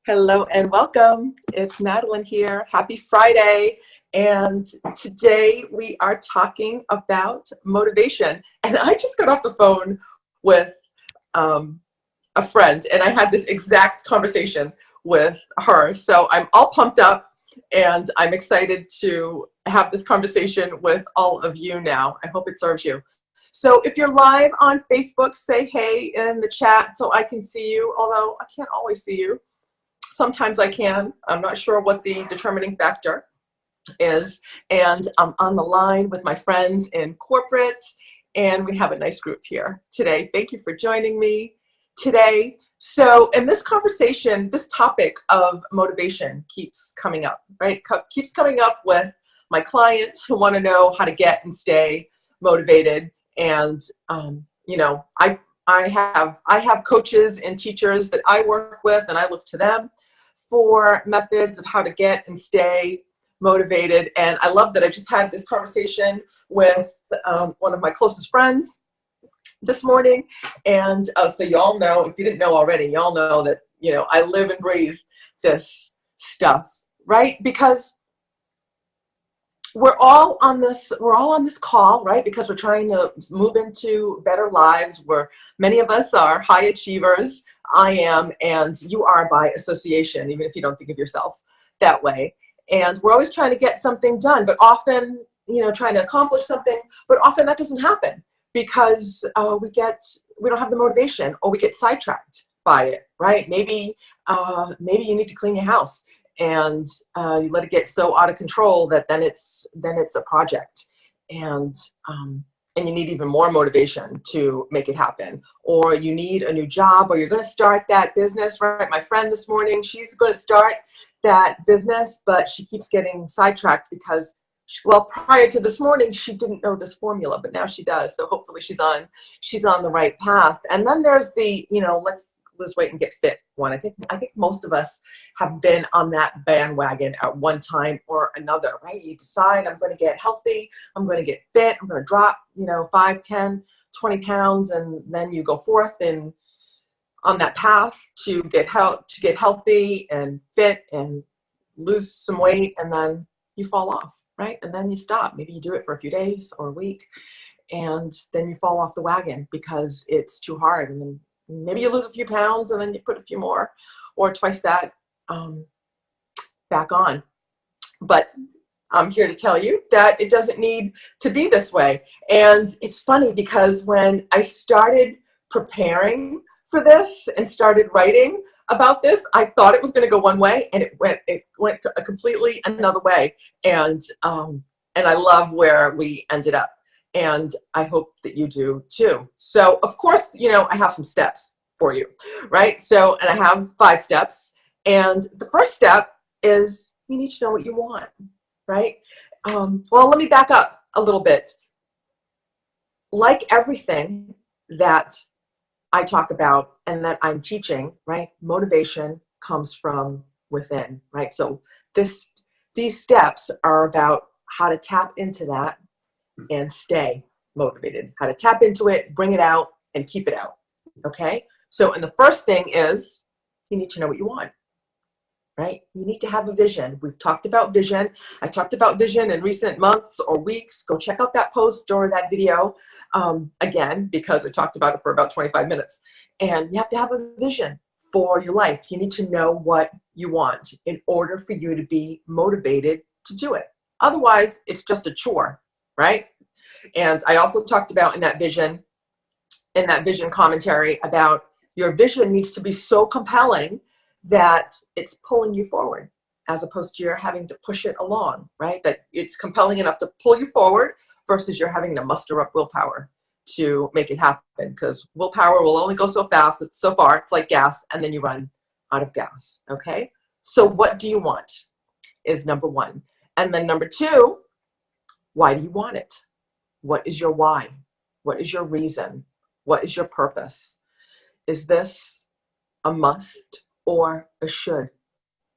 Hello and welcome. It's Madeline here. Happy Friday. And today we are talking about motivation. And I just got off the phone with a friend, and I had this exact conversation with her. So I'm all pumped up, and I'm excited to have this conversation with all of you now. I hope it serves you. So if you're live on Facebook, say hey in the chat so I can see you, although I can't always see you. Sometimes I can. I'm not sure what the determining factor is. And I'm on the line with my friends in corporate, and we have a nice group here today. Thank you for joining me today. So in this conversation, this topic of motivation keeps coming up, right? Keeps coming up with my clients who want to know how to get and stay motivated. And, I have coaches and teachers that I work with, and I look to them for methods of how to get and stay motivated. And I love that I just had this conversation with one of my closest friends this morning. And so y'all know, if you didn't know already, y'all know that, I live and breathe this stuff, right? Because we're all on this call, right? Because we're trying to move into better lives, where many of us are high achievers. I am, and you are by association, even if you don't think of yourself that way. And we're always trying to get something done, but often, trying to accomplish something, but often that doesn't happen because we don't have the motivation, or we get sidetracked by it, right? Maybe you need to clean your house, and you let it get so out of control that then it's a project, and you need even more motivation to make it happen. Or you need a new job, or you're going to start that business, right? My friend this morning, she's going to start that business, but she keeps getting sidetracked because, prior to this morning, she didn't know this formula, but now she does. So hopefully she's on the right path. And then there's the, let's lose weight and get fit one. I think most of us have been on that bandwagon at one time or another, right? You decide, I'm going to get healthy, I'm going to get fit, I'm going to drop, 5, 10, 20 pounds, and then you go forth and on that path to get healthy and fit and lose some weight, and then you fall off, right? And then you stop. Maybe you do it for a few days or a week, and then you fall off the wagon because it's too hard. And then maybe you lose a few pounds, and then you put a few more or twice that back on. But I'm here to tell you that it doesn't need to be this way. And it's funny because when I started preparing for this and started writing about this, I thought it was going to go one way, and it went a completely another way. And I love where we ended up. And I hope that you do too. So of course, I have some steps for you, right? So, and I have 5 steps. And the first step is you need to know what you want, right? Well, let me back up a little bit. Like everything that I talk about and that I'm teaching, right? Motivation comes from within, right? So these steps are about how to tap into that and stay motivated, how to tap into it, bring it out, and keep it out, okay? So, and the first thing is you need to know what you want, right? You need to have a vision. We've talked about vision. I talked about vision in recent months or weeks. Go check out that post or that video again, because I talked about it for about 25 minutes. And you have to have a vision for your life. You need to know what you want in order for you to be motivated to do it. Otherwise, it's just a chore, right? And I also talked about in that vision commentary about your vision needs to be so compelling that it's pulling you forward, as opposed to you're having to push it along, right? That it's compelling enough to pull you forward versus you're having to muster up willpower to make it happen, because willpower will only go so fast. It's so far, it's like gas, and then you run out of gas, okay? So what do you want is number 1. And then number 2, why do you want it? What is your why? What is your reason? What is your purpose? Is this a must or a should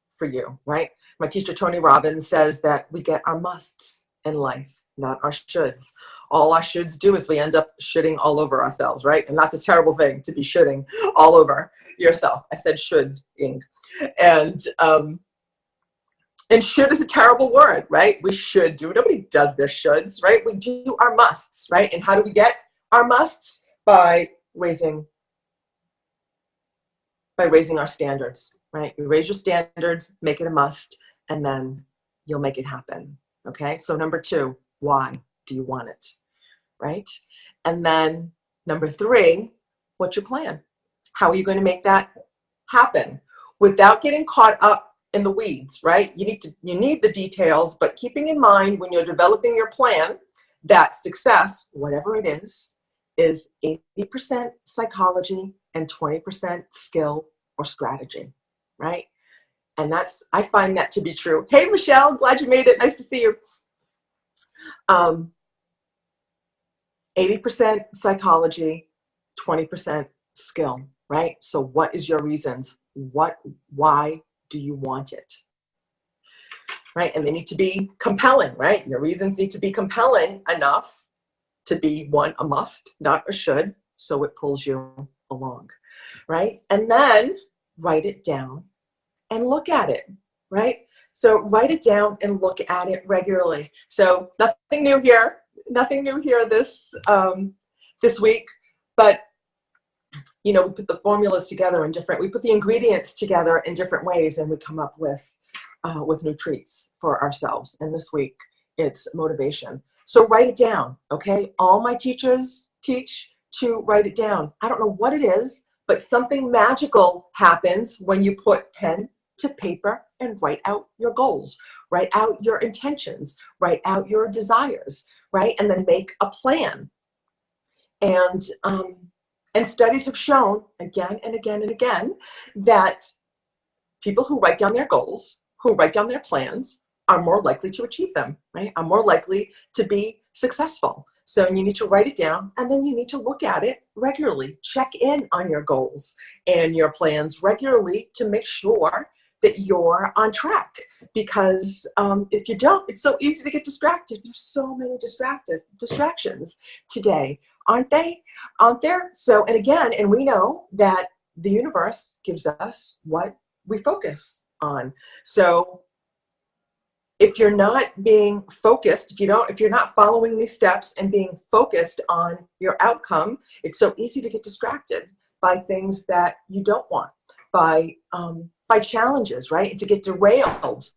for you, right? My teacher, Tony Robbins, says that we get our musts in life not our shoulds. All our shoulds do is we end up shitting all over ourselves, right? And that's a terrible thing, to be shitting all over yourself. I said should-ing. And should is a terrible word, right? We should do. Nobody does their shoulds, right? We do our musts, right? And how do we get our musts? By raising our standards, right? You raise your standards, make it a must, and then you'll make it happen, okay? So number 2, why do you want it, right? And then number 3, what's your plan? How are you going to make that happen without getting caught up in the weeds, right? You need the details, but keeping in mind when you're developing your plan that success, whatever it is 80% psychology and 20% skill or strategy, right? And I find that to be true. Hey, Michelle, glad you made it. Nice to see you. 80% psychology, 20% skill, right? So what is your reasons? Why do you want it? Right? And they need to be compelling, right? Your reasons need to be compelling enough to be, one, a must, not a should, so it pulls you along, right? And then write it down and look at it, right? So write it down and look at it regularly. So nothing new here this week, but we put the formulas together we put the ingredients together in different ways, and we come up with new treats for ourselves. And this week it's motivation. So write it down, okay? All my teachers teach to write it down. I don't know what it is, but something magical happens when you put pen to paper and write out your goals, write out your intentions, write out your desires, right? And then make a plan. And studies have shown again and again and again that people who write down their goals, who write down their plans, are more likely to achieve them, right? Are more likely to be successful. So you need to write it down, and then you need to look at it regularly. Check in on your goals and your plans regularly to make sure that you're on track. Because if you don't, it's so easy to get distracted. There's so many distractions today, aren't there? So, and we know that the universe gives us what we focus on. So if you're not being focused, if you're not following these steps and being focused on your outcome, it's so easy to get distracted by things that you don't want, by challenges, right? And to get derailed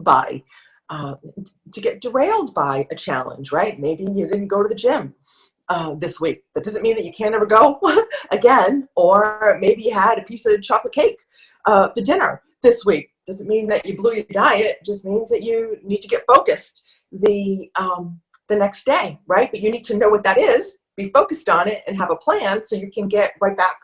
by a challenge, right? Maybe you didn't go to the gym this week. That doesn't mean that you can't ever go again. Or maybe you had a piece of chocolate cake for dinner this week. Doesn't mean that you blew your diet. It just means that you need to get focused the next day, right? But you need to know what that is, be focused on it, and have a plan so you can get right back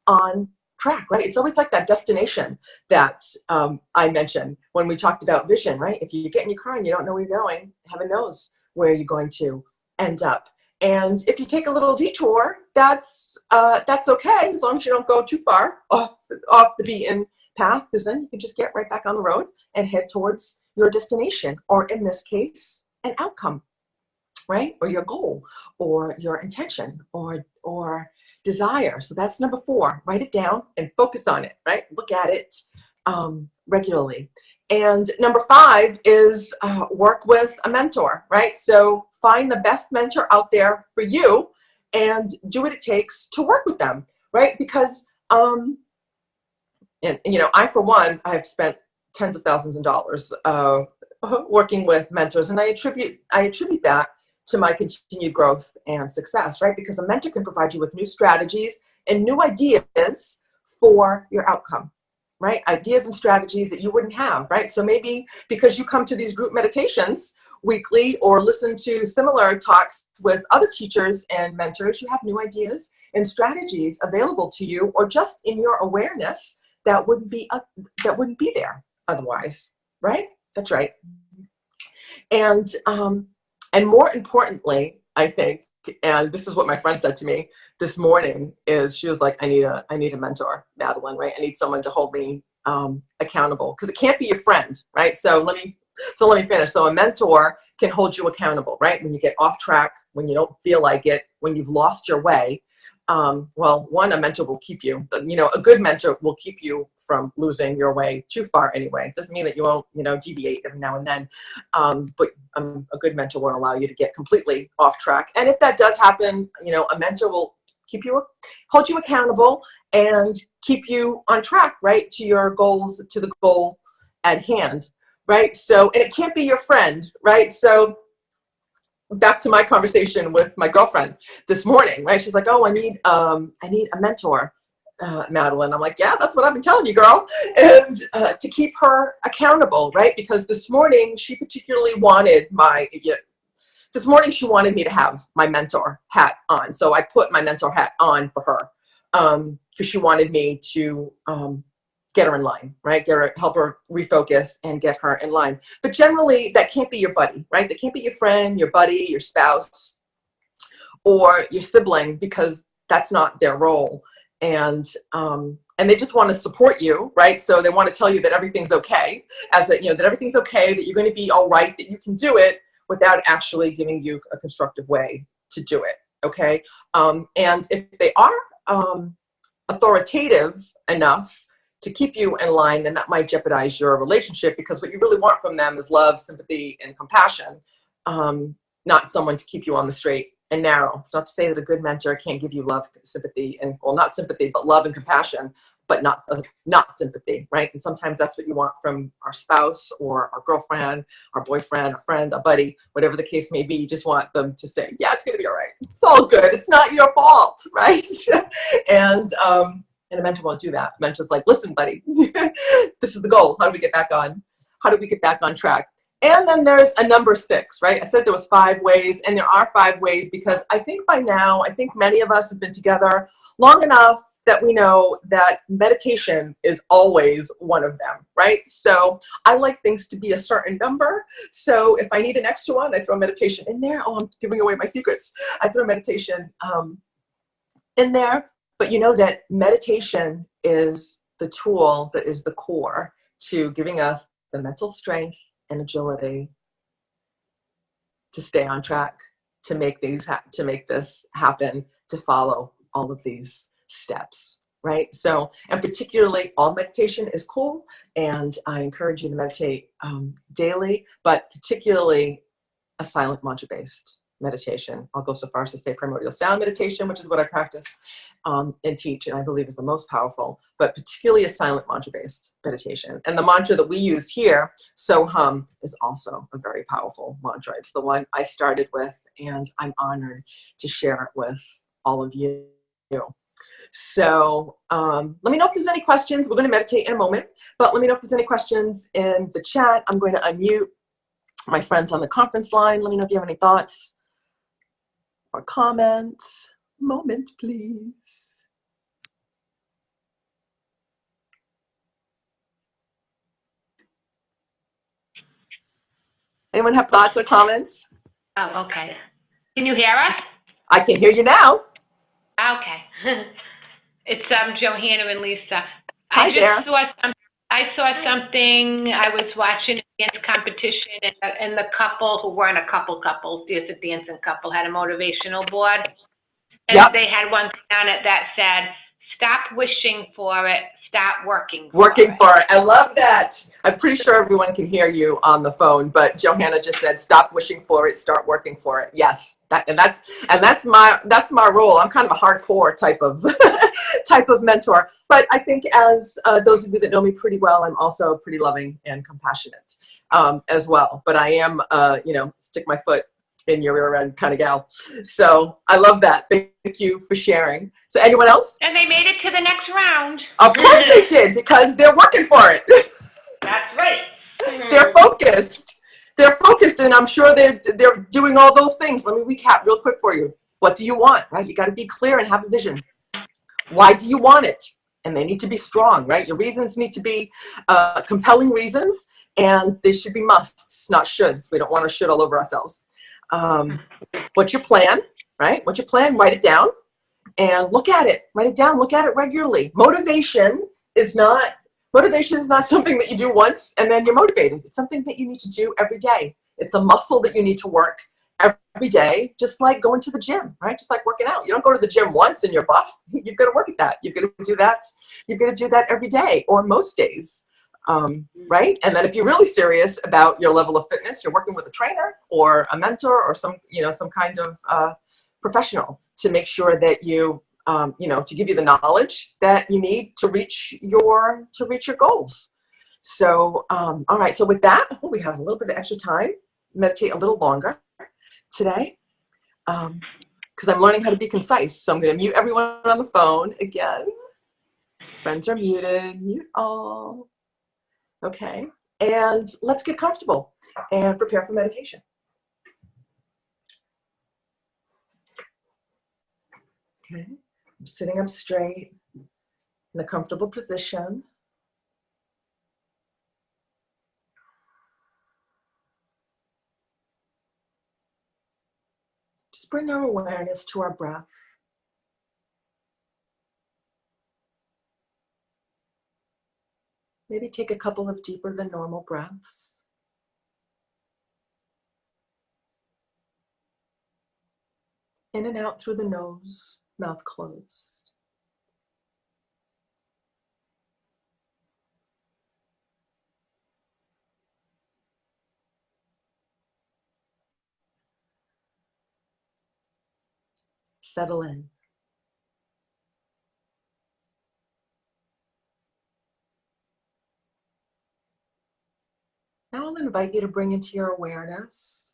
on track, right? It's always like that destination that I mentioned when we talked about vision, right? If you get in your car and you don't know where you're going, heaven knows where you're going to end up. And if you take a little detour, that's okay, as long as you don't go too far off the beaten path, because then you can just get right back on the road and head towards your destination, or in this case, an outcome, right? Or your goal, or your intention, or desire. So that's number 4. Write it down and focus on it, right? Look at it regularly. And number 5 is work with a mentor, right? So find the best mentor out there for you and do what it takes to work with them, right? Because I, for one, I have spent tens of thousands of dollars working with mentors, and I attribute that to my continued growth and success, right? Because a mentor can provide you with new strategies and new ideas for your outcome, right? Ideas and strategies that you wouldn't have, right? So maybe because you come to these group meditations weekly or listen to similar talks with other teachers and mentors, you have new ideas and strategies available to you, or just in your awareness that wouldn't be there otherwise, right? That's right. And more importantly, I think, and this is what my friend said to me this morning, is she was like, I need a mentor, Madeline, right? I need someone to hold me accountable, because it can't be your friend, right? So let me So let me finish. So a mentor can hold you accountable, right? When you get off track, when you don't feel like it, when you've lost your way. Well, one, a mentor will keep you, a good mentor will keep you from losing your way too far anyway. It doesn't mean that you won't, deviate every now and then. But a good mentor won't allow you to get completely off track. And if that does happen, a mentor will hold you accountable and keep you on track, right? To your goals, to the goal at hand, right? So, and it can't be your friend, right? So back to my conversation with my girlfriend this morning, right? She's like, oh, I need a mentor, Madeline. I'm like, yeah, that's what I've been telling you, girl. And to keep her accountable, right? Because this morning she particularly wanted this morning she wanted me to have my mentor hat on. So I put my mentor hat on for her because she wanted me to get her in line, right? Help her refocus and get her in line. But generally, that can't be your buddy, right? That can't be your friend, your buddy, your spouse, or your sibling, because that's not their role. And they just want to support you, right? So they want to tell you that everything's okay, that everything's okay, that you're going to be all right, that you can do it, without actually giving you a constructive way to do it, okay? And if they are authoritative enough to keep you in line, then that might jeopardize your relationship, because what you really want from them is love, sympathy, and compassion, not someone to keep you on the straight and narrow. It's not to say that a good mentor can't give you love, sympathy, and, well, not sympathy, but love and compassion, but not sympathy, right? And sometimes that's what you want from our spouse or our girlfriend, our boyfriend, a friend, a buddy, whatever the case may be. You just want them to say, yeah, it's going to be all right. It's all good. It's not your fault, right? And a mentor won't do that. A mentor's like, listen, buddy, this is the goal. How do we get back on track? And then there's a number 6, right? I said there was 5 ways, and there are 5 ways because I think by now, many of us have been together long enough that we know that meditation is always one of them, right? So I like things to be a certain number. So if I need an extra one, I throw meditation in there. Oh, I'm giving away my secrets. I throw meditation in there. But you know that meditation is the tool that is the core to giving us the mental strength and agility to stay on track, to make this happen, to follow all of these steps, right? So, and particularly all meditation is cool, and I encourage you to meditate daily, but particularly a silent mantra-based meditation. I'll go so far as to say primordial sound meditation, which is what I practice and teach, and I believe is the most powerful, but particularly a silent mantra-based meditation. And the mantra that we use here, So Hum, is also a very powerful mantra. It's the one I started with, and I'm honored to share it with all of you. So let me know if there's any questions. We're going to meditate in a moment, but let me know if there's any questions in the chat. I'm going to unmute my friends on the conference line. Let me know if you have any thoughts or comments. Moment, please. Anyone have thoughts or comments? Oh, okay. Can you hear us? I can hear you now. Okay. It's Johanna and Lisa. Hi there. I saw something. I was watching a dance competition, and the couple who weren't a couple, there's a dancing couple, had a motivational board. And Yep. They had one thing on it that said, stop wishing for it, start working for it. I love that. I'm pretty sure everyone can hear you on the phone, but Johanna just said, stop wishing for it, start working for it. Yes. That's my role. I'm kind of a hardcore type of mentor, but I think as those of you that know me pretty well, I'm also pretty loving and compassionate as well. But I am, stick my foot in your rear end kind of gal. So I love that. Thank you for sharing. So anyone else? And they made it to the next round. Of course they did, because they're working for it. That's right. They're focused. And I'm sure they're doing all those things. Let me recap real quick for you. What do you want, right? You got to be clear and have a vision. Why do you want it? And they need to be strong, right? Your reasons need to be compelling reasons, and they should be musts, not shoulds. We don't want to should all over ourselves. What's your plan, right? What's your plan? Write it down and look at it. Write it down. Look at it regularly. Motivation is not Motivation is not something that you do once and then you're motivated. It's something that you need to do every day. It's a muscle that you need to work every day, just like going to the gym, right? Just like working out. You don't go to the gym once and you're buff. You've got to work at that. You've got to do that. You've got to do that every day or most days, right? And then if you're really serious about your level of fitness, you're working with a trainer or a mentor or some kind of professional to make sure that you, to give you the knowledge that you need to reach your goals. So, all right. So with that, we have a little bit of extra time. Meditate a little longer today, because I'm learning how to be concise. So I'm going to mute everyone on the phone again. Friends are muted. Mute all. Okay. And let's get comfortable and prepare for meditation. Okay. I'm sitting up straight in a comfortable position. Just bring our awareness to our breath. Maybe take a couple of deeper than normal breaths. In and out through the nose, mouth closed. Settle in. Now I'll invite you to bring into your awareness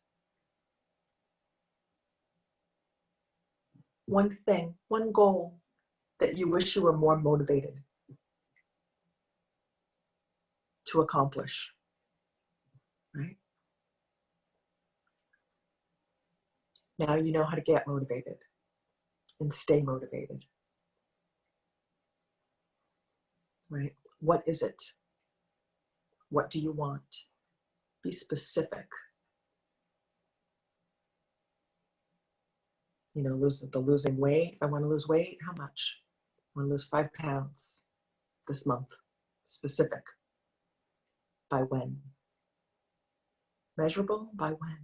one thing, one goal that you wish you were more motivated to accomplish, right? Now you know how to get motivated and stay motivated, right? What is it? What do you want? Be specific. Losing weight. If I want to lose weight, how much? I want to lose 5 pounds this month. Specific. By when? Measurable? By when?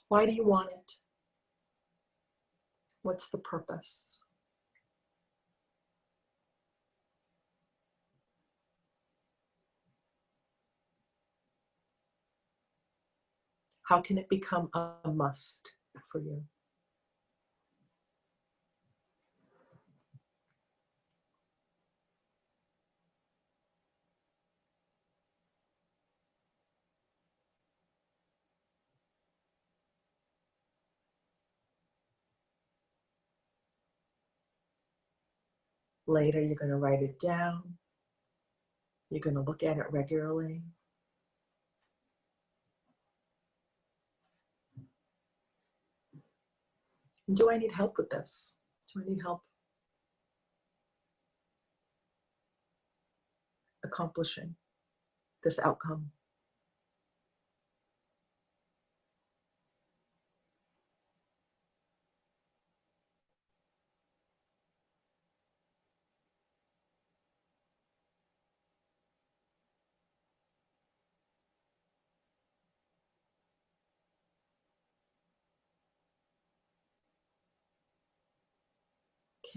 Why do you want it? What's the purpose? How can it become a must for you? Later, you're going to write it down. You're going to look at it regularly. Do I need help with this? Do I need help accomplishing this outcome?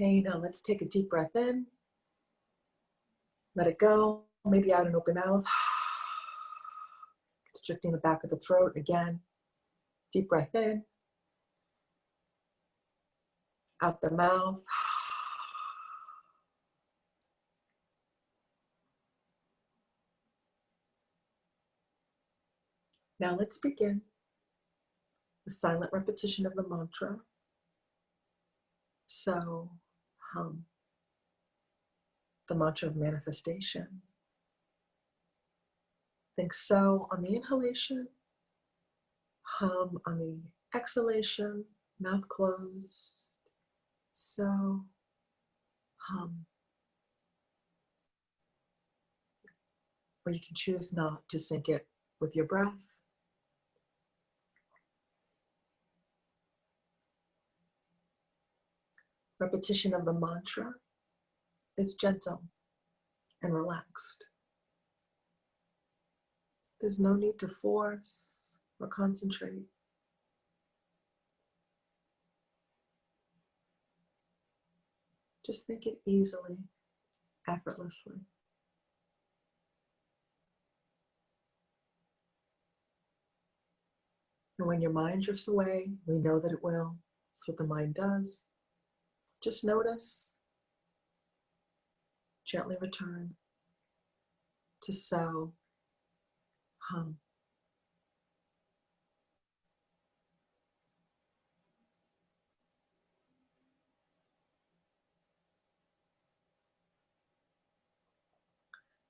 Okay, now let's take a deep breath in. Let it go, maybe out an open mouth. Constricting the back of the throat again. Deep breath in. Out the mouth. Now let's begin the silent repetition of the mantra. So, hum. The mantra of manifestation. Think so on the inhalation, hum on the exhalation, mouth closed. So, hum. Or you can choose not to sync it with your breath. Repetition of the mantra is gentle. and relaxed. There's no need to force or concentrate. Just think it easily, effortlessly. And when your mind drifts away, we know that it will. That's what the mind does. Just notice, gently return to so, hum.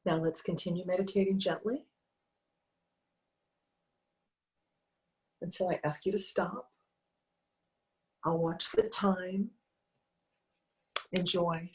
Now let's continue meditating gently until I ask you to stop. I'll watch the time. Enjoy.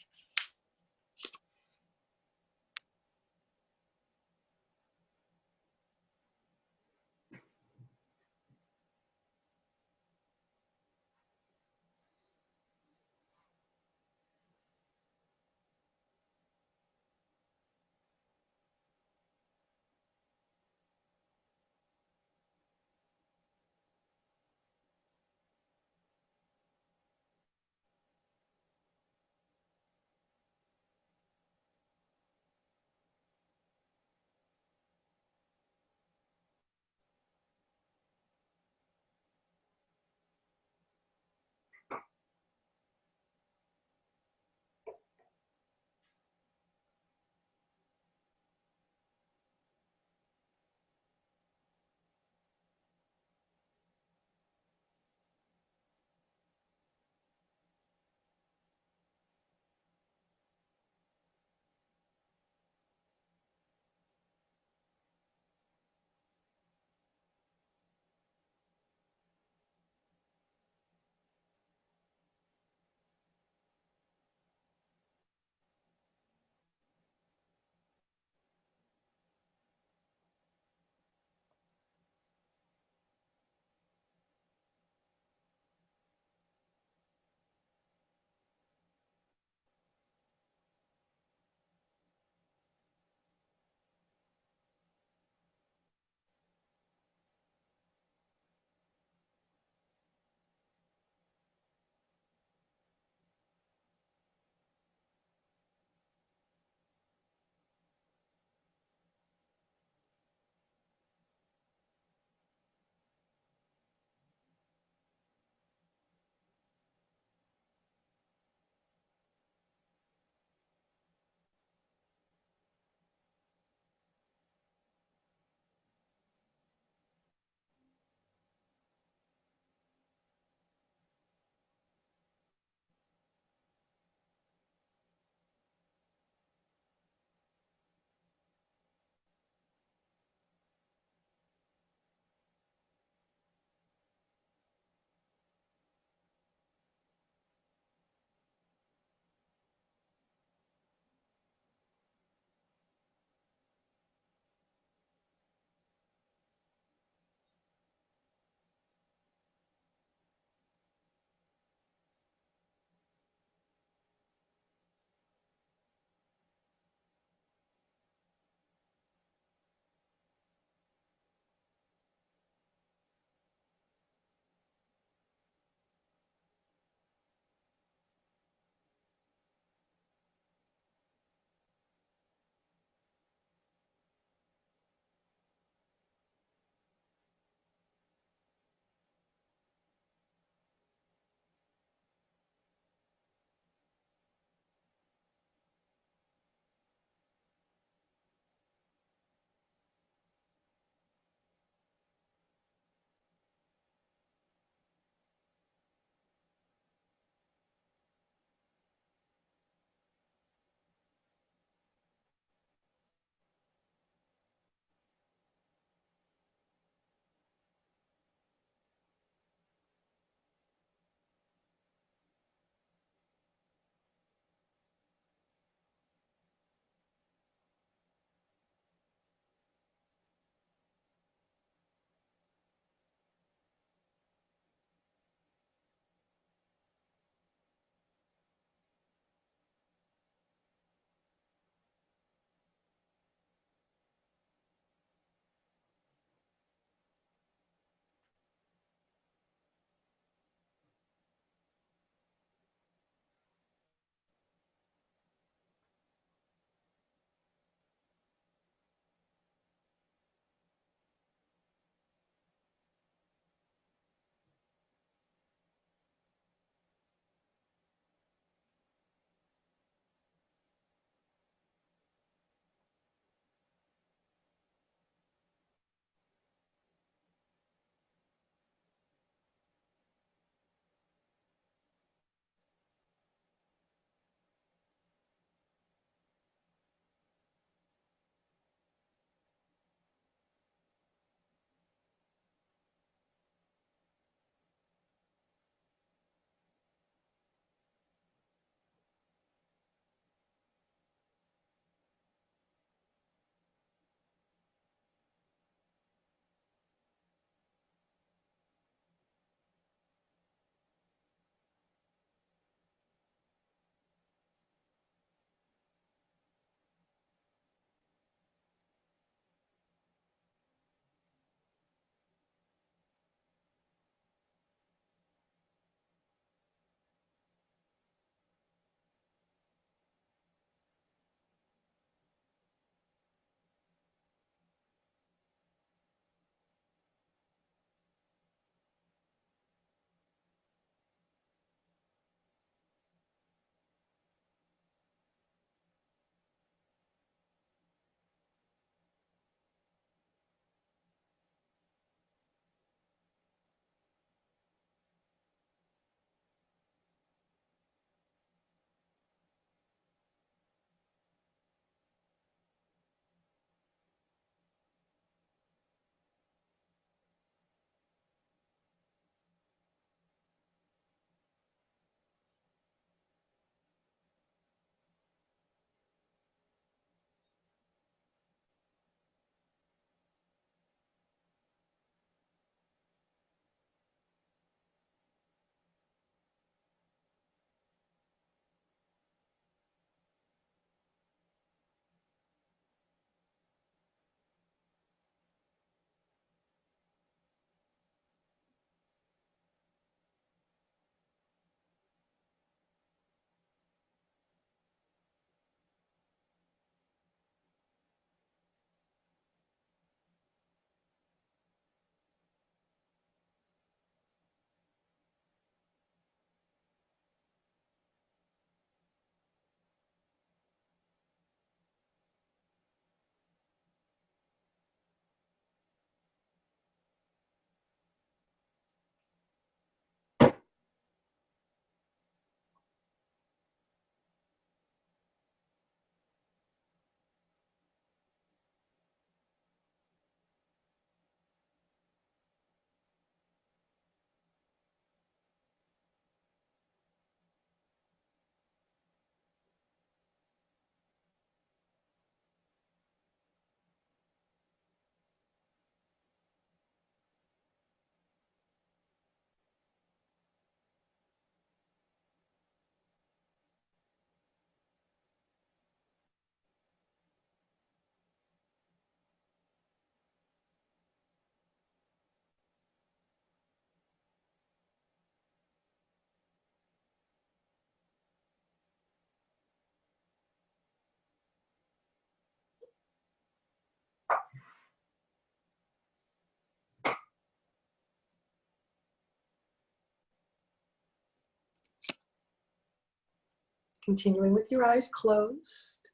Continuing with your eyes closed.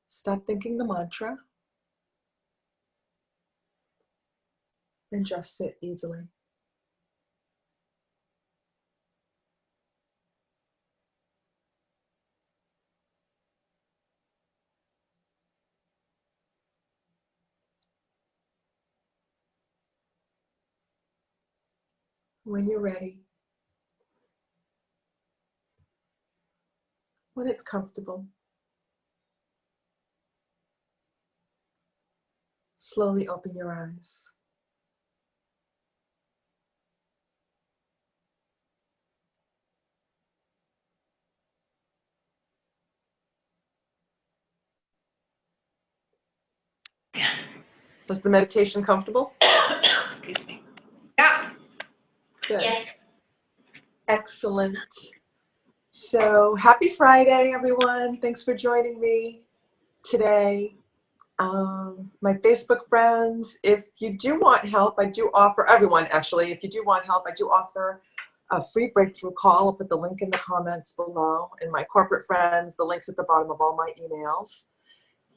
Stop thinking the mantra and just sit easily. When you're ready, when it's comfortable, slowly open your eyes. Was the meditation comfortable? Excuse me. Yeah. Good. Yes. Excellent. So happy Friday, everyone. Thanks for joining me today. My Facebook friends, if you do want help, I do offer, everyone actually, if you do want help, I do offer a free breakthrough call. I'll put the link in the comments below. And my corporate friends, the link's at the bottom of all my emails.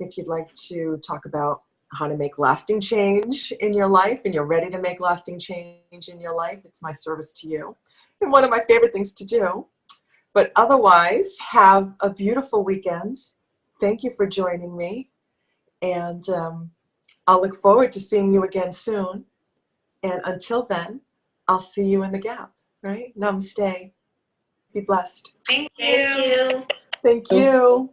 If you'd like to talk about how to make lasting change in your life and you're ready to make lasting change in your life, it's my service to you. And one of my favorite things to do. But otherwise, have a beautiful weekend. Thank you for joining me. And I'll look forward to seeing you again soon. And until then, I'll see you in the gap, right? Namaste. Be blessed. Thank you. Thank you.